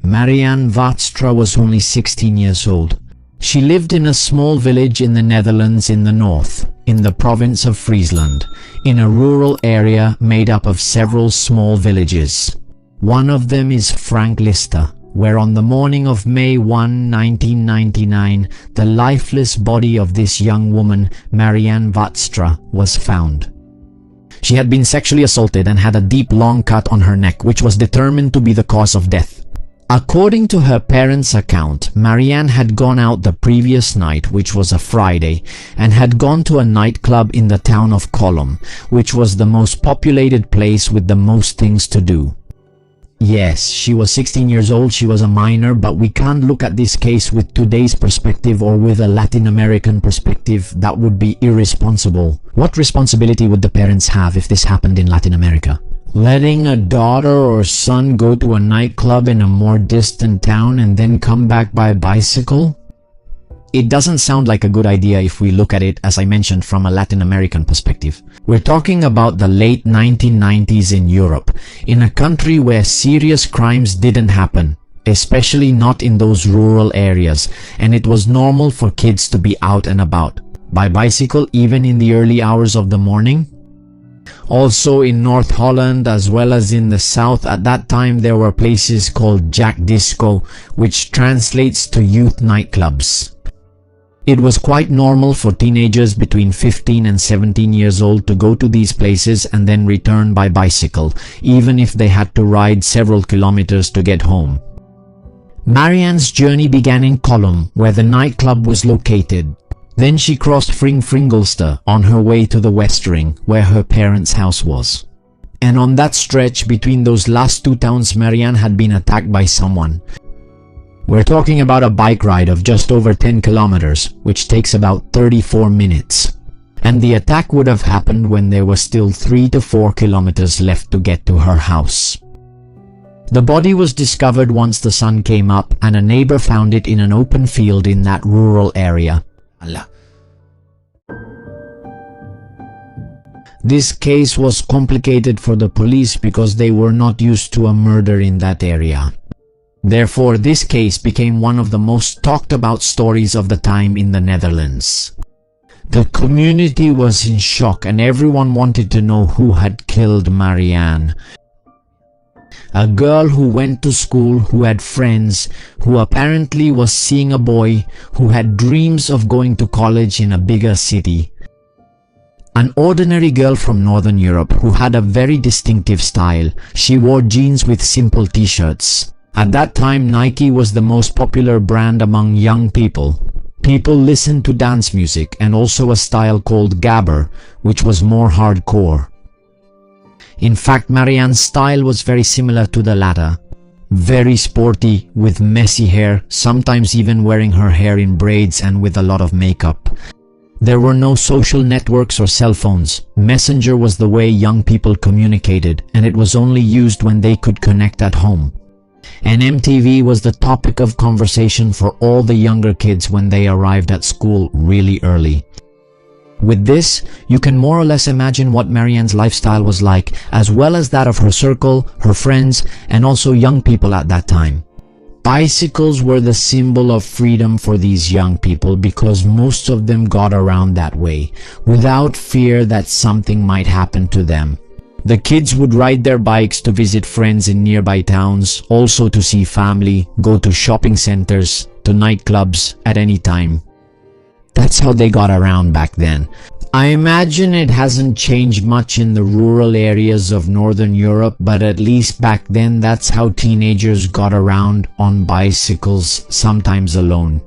Marianne Vaatstra was only 16 years old. She lived in a small village in the Netherlands in the north, in the province of Friesland, in a rural area made up of several small villages. One of them is Franklista, where on the morning of May 1, 1999, the lifeless body of this young woman, Marianne Vaatstra, was found. She had been sexually assaulted and had a deep long cut on her neck, which was determined to be the cause of death. According to her parents' account, Marianne had gone out the previous night, which was a Friday, and had gone to a nightclub in the town of Colum, which was the most populated place with the most things to do. Yes, she was 16 years old, she was a minor, but we can't look at this case with today's perspective or with a Latin American perspective. That would be irresponsible. What responsibility would the parents have if this happened in Latin America? Letting a daughter or son go to a nightclub in a more distant town and then come back by bicycle? It doesn't sound like a good idea if we look at it, as I mentioned, from a Latin American perspective. We're talking about the late 1990s in Europe, in a country where serious crimes didn't happen, especially not in those rural areas, and it was normal for kids to be out and about, by bicycle even in the early hours of the morning. Also in North Holland as well as in the south at that time there were places called Jack Disco, which translates to youth nightclubs. It was quite normal for teenagers between 15 and 17 years old to go to these places and then return by bicycle, even if they had to ride several kilometers to get home. Marianne's journey began in Colum, where the nightclub was located. Then she crossed Fringelster on her way to the West Ring, where her parents' house was. And on that stretch between those last two towns, Marianne had been attacked by someone. We're talking about a bike ride of just over 10 kilometers, which takes about 34 minutes. And the attack would have happened when there were still 3 to 4 kilometers left to get to her house. The body was discovered once the sun came up, and a neighbor found it in an open field in that rural area. This case was complicated for the police because they were not used to a murder in that area. Therefore, this case became one of the most talked about stories of the time in the Netherlands. The community was in shock and everyone wanted to know who had killed Marianne. A girl who went to school, who had friends, who apparently was seeing a boy, who had dreams of going to college in a bigger city. An ordinary girl from Northern Europe who had a very distinctive style. She wore jeans with simple t-shirts. At that time, Nike was the most popular brand among young people. People listened to dance music and also a style called gabber, which was more hardcore. In fact, Marianne's style was very similar to the latter. Very sporty, with messy hair, sometimes even wearing her hair in braids and with a lot of makeup. There were no social networks or cell phones. Messenger was the way young people communicated, and it was only used when they could connect at home. And MTV was the topic of conversation for all the younger kids when they arrived at school really early. With this, you can more or less imagine what Marianne's lifestyle was like, as well as that of her circle, her friends, and also young people at that time. Bicycles were the symbol of freedom for these young people because most of them got around that way, without fear that something might happen to them. The kids would ride their bikes to visit friends in nearby towns, also to see family, go to shopping centers, to nightclubs at any time. That's how they got around back then. I imagine it hasn't changed much in the rural areas of Northern Europe, but at least back then that's how teenagers got around, on bicycles, sometimes alone.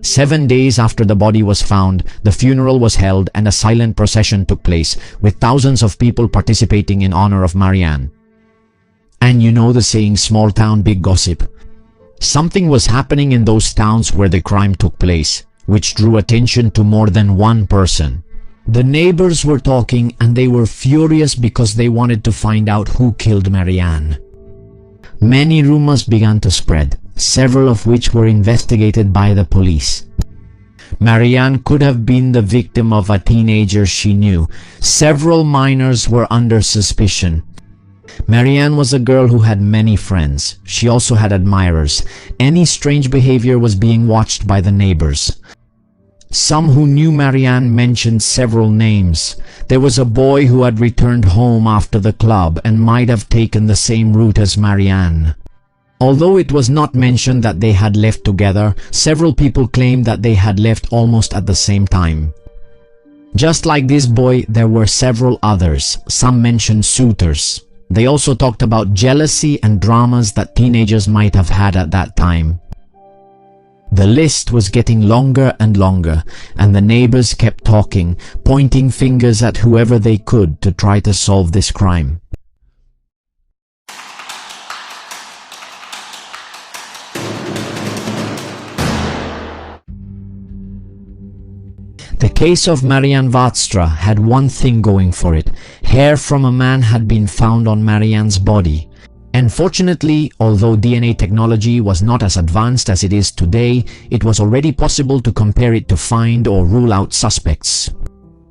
7 days after the body was found, the funeral was held and a silent procession took place, with thousands of people participating in honor of Marianne. And you know the saying, small town, big gossip. Something was happening in those towns where the crime took place, which drew attention to more than one person. The neighbors were talking and they were furious because they wanted to find out who killed Marianne. Many rumors began to spread, several of which were investigated by the police. Marianne could have been the victim of a teenager she knew. Several minors were under suspicion. Marianne was a girl who had many friends. She also had admirers. Any strange behavior was being watched by the neighbors. Some who knew Marianne mentioned several names. There was a boy who had returned home after the club and might have taken the same route as Marianne. Although it was not mentioned that they had left together, several people claimed that they had left almost at the same time. Just like this boy, there were several others. Some mentioned suitors. They also talked about jealousy and dramas that teenagers might have had at that time. The list was getting longer and longer, and the neighbors kept talking, pointing fingers at whoever they could to try to solve this crime. The case of Marianne Vaatstra had one thing going for it. Hair from a man had been found on Marianne's body. Unfortunately, although DNA technology was not as advanced as it is today, it was already possible to compare it to find or rule out suspects.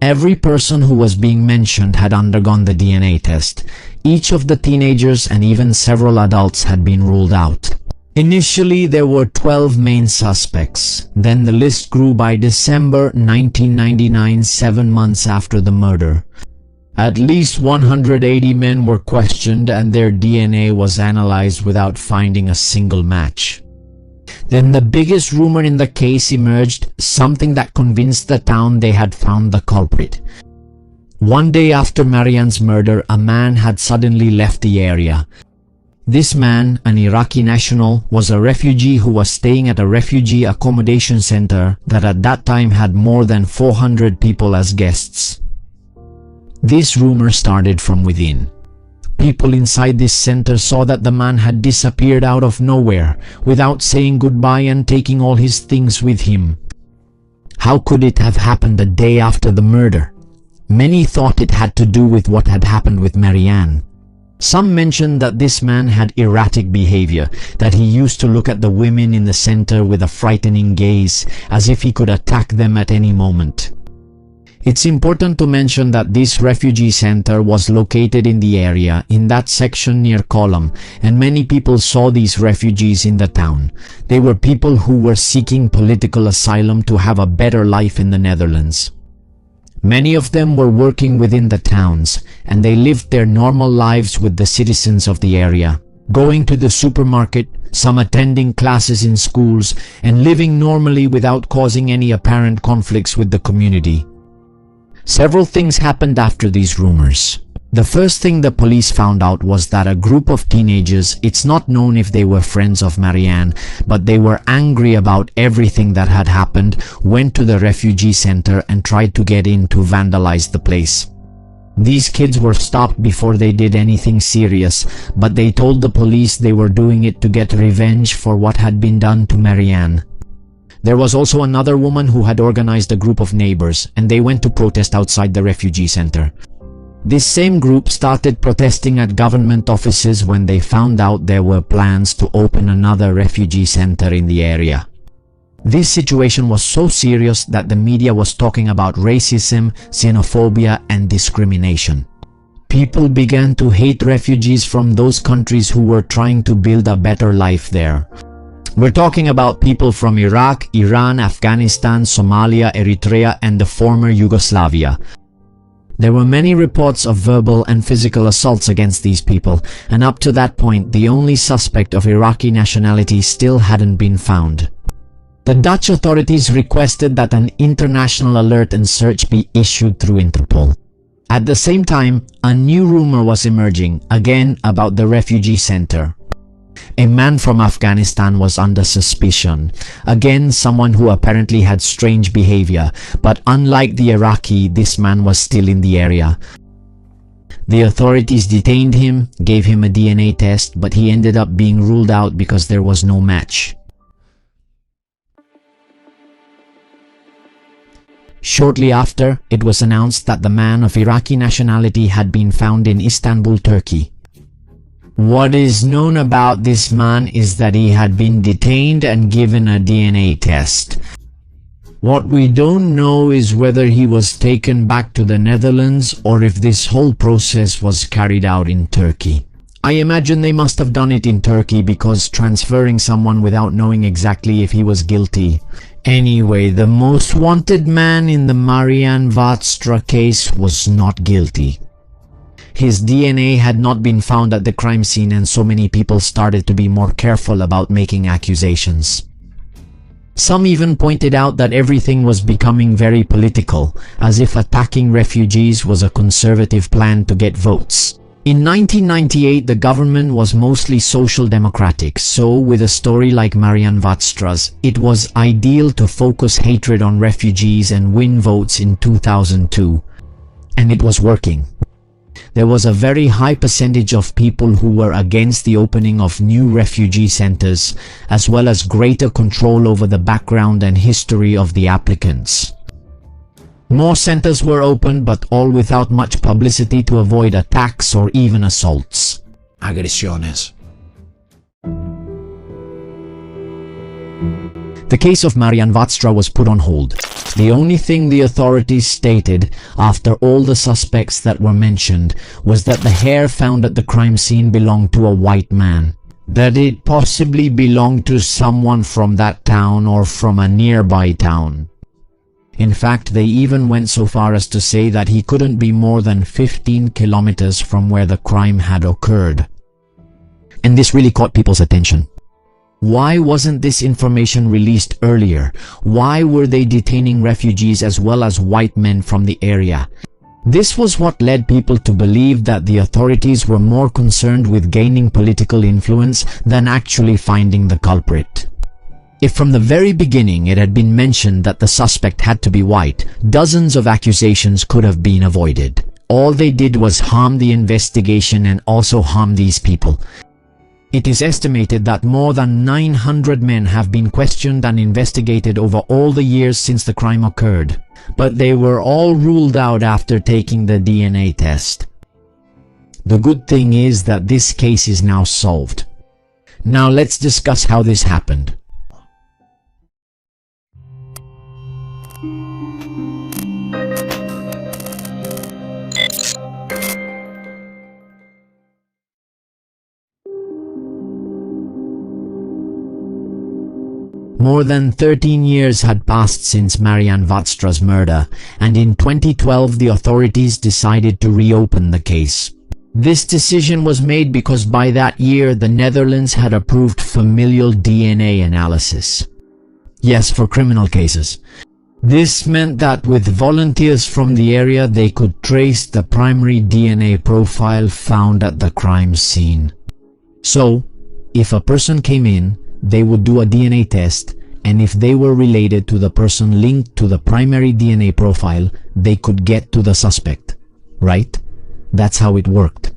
Every person who was being mentioned had undergone the DNA test. Each of the teenagers and even several adults had been ruled out. Initially, there were 12 main suspects. Then the list grew by December 1999, 7 months after the murder. At least 180 men were questioned and their DNA was analyzed without finding a single match. Then the biggest rumor in the case emerged, something that convinced the town they had found the culprit. One day after Marianne's murder, a man had suddenly left the area. This man, an Iraqi national, was a refugee who was staying at a refugee accommodation center that at that time had more than 400 people as guests. This rumor started from within. People inside this center saw that the man had disappeared out of nowhere, without saying goodbye and taking all his things with him. How could it have happened a day after the murder? Many thought it had to do with what had happened with Marianne. Some mentioned that this man had erratic behavior, that he used to look at the women in the center with a frightening gaze, as if he could attack them at any moment. It's important to mention that this refugee center was located in the area, in that section near Column, and many people saw these refugees in the town. They were people who were seeking political asylum to have a better life in the Netherlands. Many of them were working within the towns, and they lived their normal lives with the citizens of the area, going to the supermarket, some attending classes in schools, and living normally without causing any apparent conflicts with the community. Several things happened after these rumors. The first thing the police found out was that a group of teenagers, it's not known if they were friends of Marianne, but they were angry about everything that had happened, went to the refugee center and tried to get in to vandalize the place. These kids were stopped before they did anything serious, but they told the police they were doing it to get revenge for what had been done to Marianne. There was also another woman who had organized a group of neighbors, and they went to protest outside the refugee center. This same group started protesting at government offices when they found out there were plans to open another refugee center in the area. This situation was so serious that the media was talking about racism, xenophobia, and discrimination. People began to hate refugees from those countries who were trying to build a better life there. We're talking about people from Iraq, Iran, Afghanistan, Somalia, Eritrea, and the former Yugoslavia. There were many reports of verbal and physical assaults against these people, and up to that point the only suspect of Iraqi nationality still hadn't been found. The Dutch authorities requested that an international alert and search be issued through Interpol. At the same time, a new rumor was emerging, again about the refugee center. A man from Afghanistan was under suspicion. Again, someone who apparently had strange behavior, but unlike the Iraqi, this man was still in the area. The authorities detained him, gave him a DNA test, but he ended up being ruled out because there was no match. Shortly after, it was announced that the man of Iraqi nationality had been found in Istanbul, Turkey. What is known about this man is that he had been detained and given a DNA test. What we don't know is whether he was taken back to the Netherlands or if this whole process was carried out in Turkey. I imagine they must have done it in Turkey because transferring someone without knowing exactly if he was guilty. Anyway, the most wanted man in the Marianne Vaatstra case was not guilty. His DNA had not been found at the crime scene, and so many people started to be more careful about making accusations. Some even pointed out that everything was becoming very political, as if attacking refugees was a conservative plan to get votes. In 1998, the government was mostly social democratic, so with a story like Marianne Vaatstra's, it was ideal to focus hatred on refugees and win votes in 2002. And it was working. There was a very high percentage of people who were against the opening of new refugee centers, as well as greater control over the background and history of the applicants. More centers were opened, but all without much publicity to avoid attacks or even assaults. Agresiones. The case of Marianne Vaatstra was put on hold. The only thing the authorities stated, after all the suspects that were mentioned, was that the hair found at the crime scene belonged to a white man. That it possibly belonged to someone from that town or from a nearby town. In fact, they even went so far as to say that he couldn't be more than 15 kilometers from where the crime had occurred. And this really caught people's attention. Why wasn't this information released earlier? Why were they detaining refugees as well as white men from the area? This was what led people to believe that the authorities were more concerned with gaining political influence than actually finding the culprit. If from the very beginning it had been mentioned that the suspect had to be white, dozens of accusations could have been avoided. All they did was harm the investigation and also harm these people. It is estimated that more than 900 men have been questioned and investigated over all the years since the crime occurred, but they were all ruled out after taking the DNA test. The good thing is that this case is now solved. Now let's discuss how this happened. More than 13 years had passed since Marianne Vaatstra's murder, and in 2012 the authorities decided to reopen the case. This decision was made because by that year the Netherlands had approved familial DNA analysis. Yes, for criminal cases. This meant that with volunteers from the area they could trace the primary DNA profile found at the crime scene. So, if a person came in, they would do a DNA test, and if they were related to the person linked to the primary DNA profile, they could get to the suspect. Right? That's how it worked.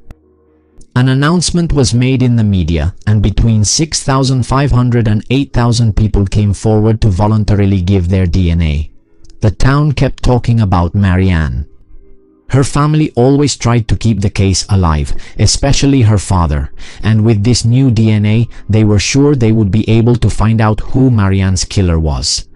An announcement was made in the media, and between 6,500 and 8,000 people came forward to voluntarily give their DNA. The town kept talking about Marianne. Her family always tried to keep the case alive, especially her father, and with this new DNA, they were sure they would be able to find out who Marianne's killer was.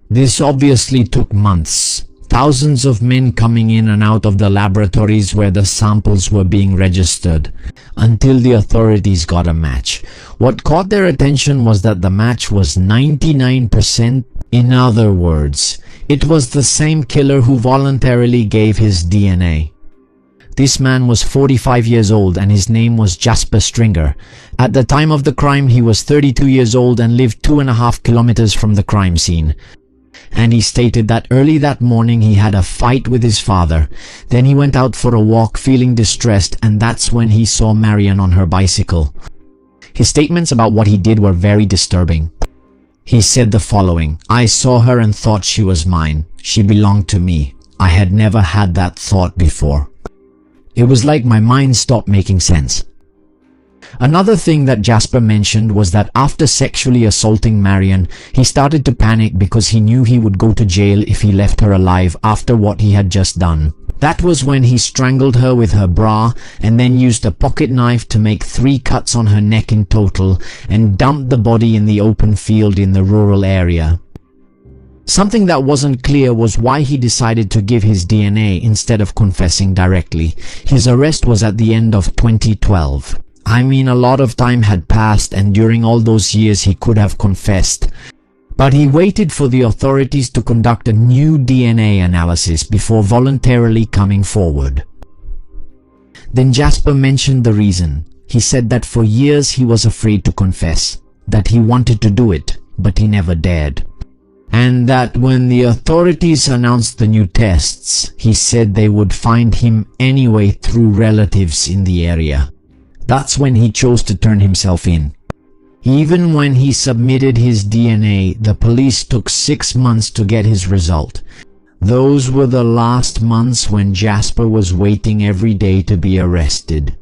This obviously took months, thousands of men coming in and out of the laboratories where the samples were being registered, until the authorities got a match. What caught their attention was that the match was 99%. In other words, it was the same killer who voluntarily gave his DNA. This man was 45 years old and his name was Jasper Stringer. At the time of the crime he was 32 years old and lived 2.5 kilometers from the crime scene. And he stated that early that morning he had a fight with his father. Then he went out for a walk feeling distressed, and that's when he saw Marianne on her bicycle. His statements about what he did were very disturbing. He said the following: "I saw her and thought she was mine. She belonged to me. I had never had that thought before. It was like my mind stopped making sense." Another thing that Jasper mentioned was that after sexually assaulting Marianne, he started to panic because he knew he would go to jail if he left her alive after what he had just done. That was when he strangled her with her bra and then used a pocket knife to make 3 cuts on her neck in total and dumped the body in the open field in the rural area. Something that wasn't clear was why he decided to give his DNA instead of confessing directly. His arrest was at the end of 2012. I mean, a lot of time had passed, and during all those years he could have confessed. But he waited for the authorities to conduct a new DNA analysis before voluntarily coming forward. Then Jasper mentioned the reason. He said that for years he was afraid to confess, that he wanted to do it, but he never dared. And that when the authorities announced the new tests, he said they would find him anyway through relatives in the area. That's when he chose to turn himself in. Even when he submitted his DNA, the police took 6 months to get his result. Those were the last months when Jasper was waiting every day to be arrested.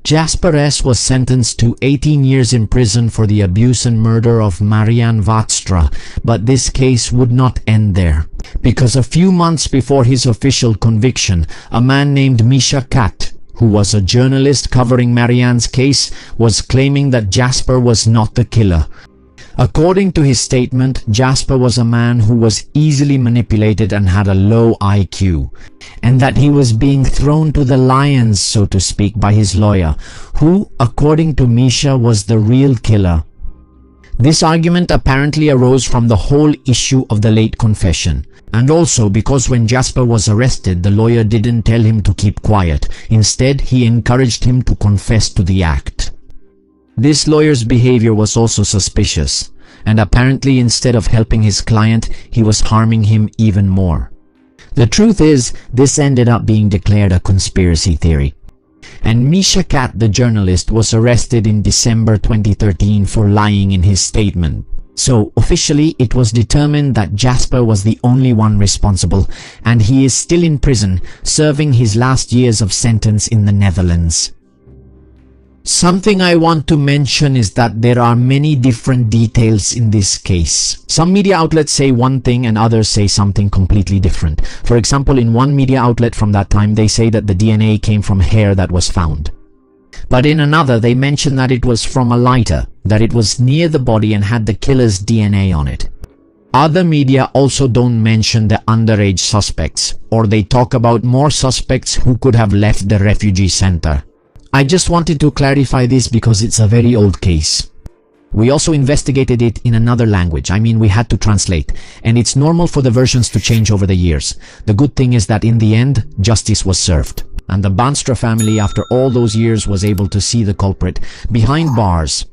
Jasper S. was sentenced to 18 years in prison for the abuse and murder of Marianne Vaatstra, but this case would not end there. Because a few months before his official conviction, a man named Misha Kat, who was a journalist covering Marianne's case, was claiming that Jasper was not the killer. According to his statement, Jasper was a man who was easily manipulated and had a low IQ, and that he was being thrown to the lions, so to speak, by his lawyer, who, according to Misha, was the real killer. This argument apparently arose from the whole issue of the late confession, and also because when Jasper was arrested, the lawyer didn't tell him to keep quiet. Instead, he encouraged him to confess to the act. This lawyer's behavior was also suspicious, and apparently instead of helping his client, he was harming him even more. The truth is, this ended up being declared a conspiracy theory. And Misha Kat, the journalist, was arrested in December 2013 for lying in his statement. So, officially, it was determined that Jasper was the only one responsible, and he is still in prison, serving his last years of sentence in the Netherlands. Something I want to mention is that there are many different details in this case. Some media outlets say one thing and others say something completely different. For example, in one media outlet from that time, they say that the DNA came from hair that was found. But in another, they mention that it was from a lighter, that it was near the body and had the killer's DNA on it. Other media also don't mention the underage suspects, or they talk about more suspects who could have left the refugee center. I just wanted to clarify this because it's a very old case. We also investigated it in another language. I mean, we had to translate, and it's normal for the versions to change over the years. The good thing is that in the end, justice was served, and the Vaatstra family, after all those years, was able to see the culprit behind bars.